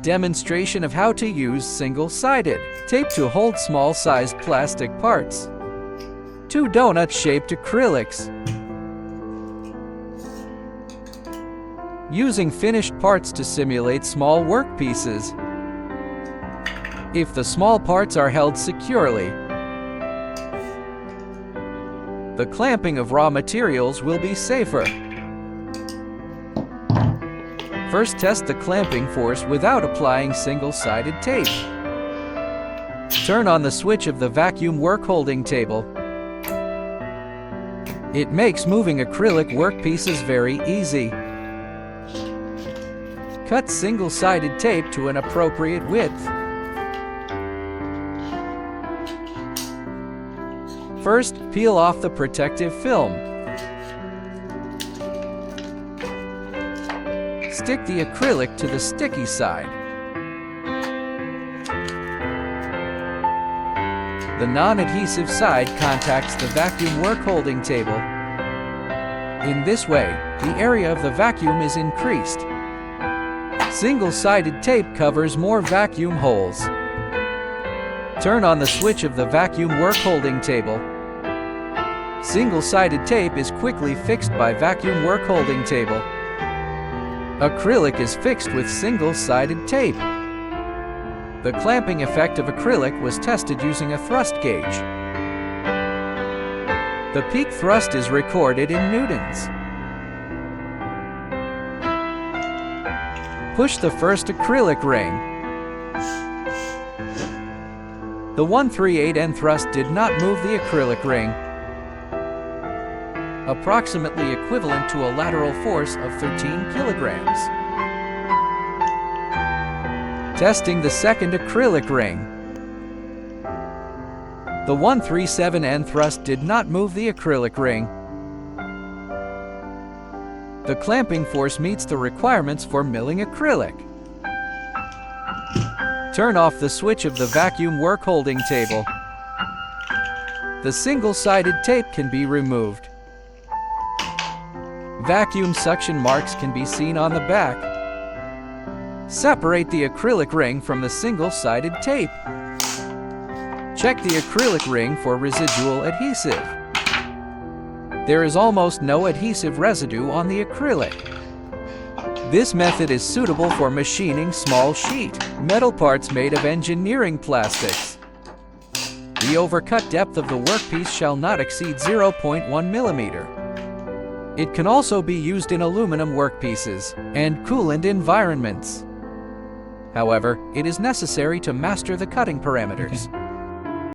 Demonstration of how to use single-sided tape to hold small-sized plastic parts. 2 donut-shaped acrylics. Using finished parts to simulate small workpieces. If the small parts are held securely, the clamping of raw materials will be safer. First, test the clamping force without applying single-sided tape. Turn on the switch of the vacuum work-holding table. It makes moving acrylic workpieces very easy. Cut single-sided tape to an appropriate width. First, peel off the protective film. Stick the acrylic to the sticky side. The non-adhesive side contacts the vacuum work-holding table. In this way, the area of the vacuum is increased. Single-sided tape covers more vacuum holes. Turn on the switch of the vacuum work-holding table. Single-sided tape is quickly fixed by vacuum work-holding table. Acrylic is fixed with single-sided tape. The clamping effect of acrylic was tested using a thrust gauge. The peak thrust is recorded in newtons. Push the first acrylic ring. The 1/3/8 thrust did not move the acrylic ring, approximately equivalent to a lateral force of 13 kilograms. Testing the second acrylic ring. The 1/3/7 thrust did not move the acrylic ring. The clamping force meets the requirements for milling acrylic. Turn off the switch of the vacuum work-holding table. The single-sided tape can be removed. Vacuum suction marks can be seen on the back. Separate the acrylic ring from the single-sided tape. Check the acrylic ring for residual adhesive. There is almost no adhesive residue on the acrylic. This method is suitable for machining small sheet metal parts made of engineering plastics. The overcut depth of the workpiece shall not exceed 0.1 millimeter. It can also be used in aluminum workpieces and coolant environments. However, it is necessary to master the cutting parameters.